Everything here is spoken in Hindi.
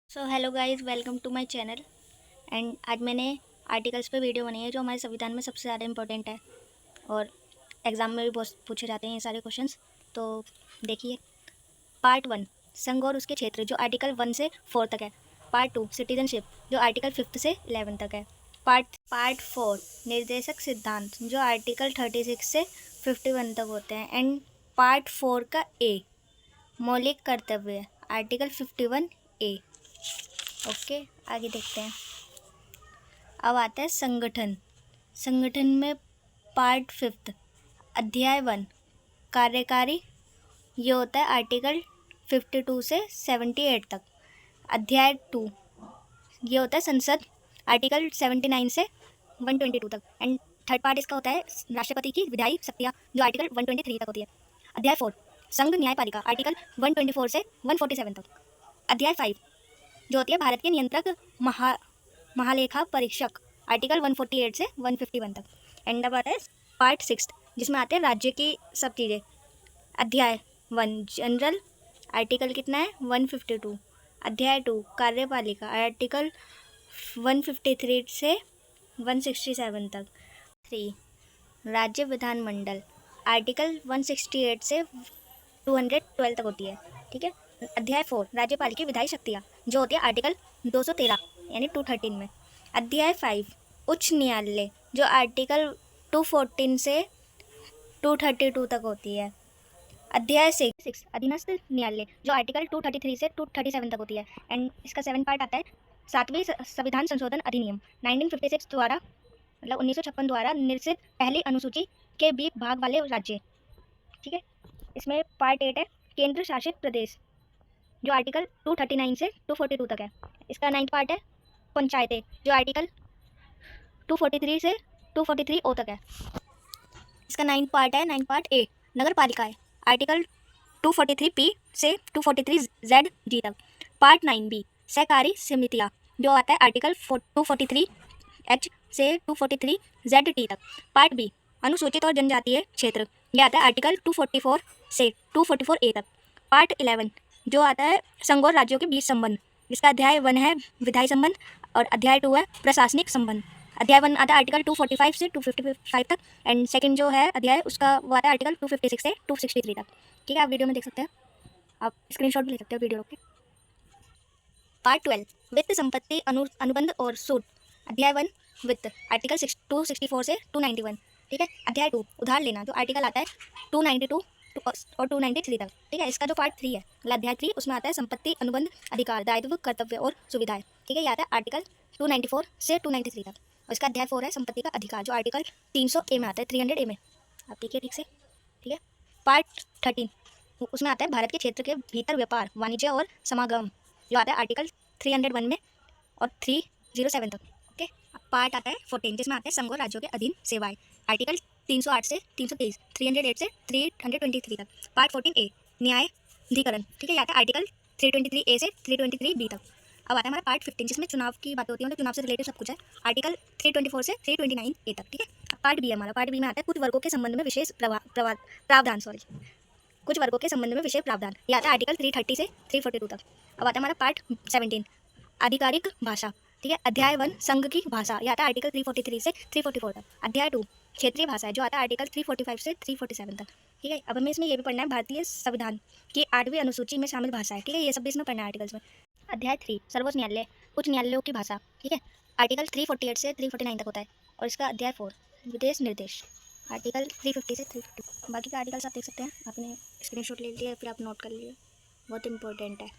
So hello guys, welcome to my channel. And आज मैंने आर्टिकल्स पे वीडियो बनाई है जो हमारे संविधान में सबसे ज़्यादा इंपॉर्टेंट है और एग्ज़ाम में भी बहुत पूछे जाते हैं ये सारे क्वेश्चंस। तो देखिए, पार्ट 1 संघ और उसके क्षेत्र जो आर्टिकल 1 से 4 तक है। पार्ट 2 सिटीजनशिप जो आर्टिकल 5 से 11 तक है। पार्ट 4 निर्देशक सिद्धांत जो आर्टिकल 36 से 51 तक होते हैं। एंड पार्ट 4 का ए मौलिक कर्तव्य आर्टिकल 51 ए। ओके, आगे देखते हैं। अब आता है संगठन। संगठन में पार्ट 5 अध्याय 1 कार्यकारी, ये होता है आर्टिकल 52 से 78 तक। अध्याय 2 ये होता है संसद, आर्टिकल 79 से 122 तक। एंड थर्ड पार्ट इसका होता है राष्ट्रपति की विधायी शक्तियाँ जो आर्टिकल 123 तक होती है। अध्याय 4 संघ न्यायपालिका आर्टिकल 124 से 147 तक। अध्याय 5 जो होती है भारत के नियंत्रक महालेखा परीक्षक आर्टिकल 148 से 151 तक। एंड अब आता है पार्ट 6 जिसमें आते हैं राज्य की सब चीज़ें। अध्याय 1 जनरल आर्टिकल कितना है 152। अध्याय 2 कार्यपालिका आर्टिकल 153 से 167 तक। 3 राज्य विधानमंडल आर्टिकल 168 से 212 तक होती है, ठीक है। अध्याय 4 राज्यपाल की विधायी शक्तियाँ जो होती है आर्टिकल 213 यानी 213 में। अध्याय 5 उच्च न्यायालय जो आर्टिकल 214 से 232 तक होती है। अध्याय 6 अधीनस्थ न्यायालय जो आर्टिकल 233 से 237 तक होती है। एंड इसका 7 पार्ट आता है 7वीं संविधान संशोधन अधिनियम 1956 द्वारा, मतलब 1956 द्वारा निर्मित पहली अनुसूची के बी भाग वाले राज्य, ठीक है। इसमें पार्ट 8 है केंद्र शासित प्रदेश जो आर्टिकल 239 से 242 तक है। इसका 9th पार्ट है पंचायतें जो आर्टिकल 243 से 243 ओ तक है। इसका 9th पार्ट है 9th पार्ट ए नगर पालिकाएँ आर्टिकल 243 पी से 243 जेड जी तक। पार्ट 9 बी सहकारी समितियाँ जो आता है आर्टिकल 243 एच से 243 जेड टी तक। पार्ट बी अनुसूचित और जनजातीय क्षेत्र ये आता है आर्टिकल 244 से 244 ए तक। पार्ट 11 जो आता है संघ और राज्यों के बीच संबंध, इसका अध्याय 1 है विधायी संबंध और अध्याय 2 है प्रशासनिक संबंध। अध्याय 1 आता है आर्टिकल 245 से 255 तक। एंड सेकंड जो है अध्याय उसका वो आता है आर्टिकल 256 से 263 तक, ठीक है। आप वीडियो में देख सकते हैं, आप स्क्रीनशॉट भी ले सकते हो वीडियो रोक के। पार्ट 12 वित्त संपत्ति अनुबंध और सूद अध्याय 1 वित्त आर्टिकल 264 से 291, ठीक है। अध्याय 2 उधार लेना जो आर्टिकल आता है 292 और 293 तक, ठीक है। इसका जो पार्ट 3 है मतलब अध्याय 3 उसमें आता है संपत्ति अनुबंध अधिकार दायित्व कर्तव्य और सुविधाएं, ठीक है। ये आता है आर्टिकल 294 से 293 तक। और इसका अध्याय 4 है संपत्ति का अधिकार जो आर्टिकल 300 ए में आता है, 300 ए में, आप देखिए ठीक से, ठीक है। पार्ट 13 उसमें आता है भारत के क्षेत्र के भीतर व्यापार वाणिज्य और समागम जो आता है आर्टिकल 301 में और 307 तक, ओके। पार्ट आता है 14 जिसमें आते हैं संघ और राज्यों के अधीन सेवाएं आर्टिकल 308 से 323, 308 से 323 तक। पार्ट 14 ए न्यायाधिकरण, ठीक है। ये आता है आर्टिकल 323 ए से 323 बी तक। अब आता है हमारा पार्ट 15 जिसमें चुनाव की बातें होती है, मतलब चुनाव से रिलेटेड सब कुछ है, आर्टिकल 324 से 329 ए तक, ठीक है। पार्ट बी है हमारा, पार्ट बी में आता है कुछ वर्गों के संबंध में विशेष प्रावधान, कुछ वर्गों के संबंध में विशेष प्रावधान, ये आता है आर्टिकल 330 से 342 तक। अब आता है हमारा पार्ट 17 आधिकारिक भाषा, ठीक है। अध्याय 1 संघ की भाषा, यह आता है आर्टिकल 343 से 344 तक। अध्याय 2 क्षेत्रीय भाषा है जो आता है आर्टिकल 345 से 347 तक, ठीक है। अब हमें इसमें ये भी पढ़ना है भारतीय संविधान की 8वीं अनुसूची में शामिल भाषा है, ठीक है। ये सब भी इसमें पढ़ना है आर्टिकल्स में। अध्याय 3 सर्वोच्च न्यायालय उच्च न्यायालयों की भाषा, ठीक है। आर्टिकल 348 से 349 तक होता है। और इसका अध्याय 4 विदेश निर्देश आर्टिकल 350 से 350। बाकी का आर्टिकल्स आप देख सकते हैं, आपने स्क्रीनशॉट ले लिया फिर आप नोट कर लीजिए, बहुत इंपॉर्टेंट है।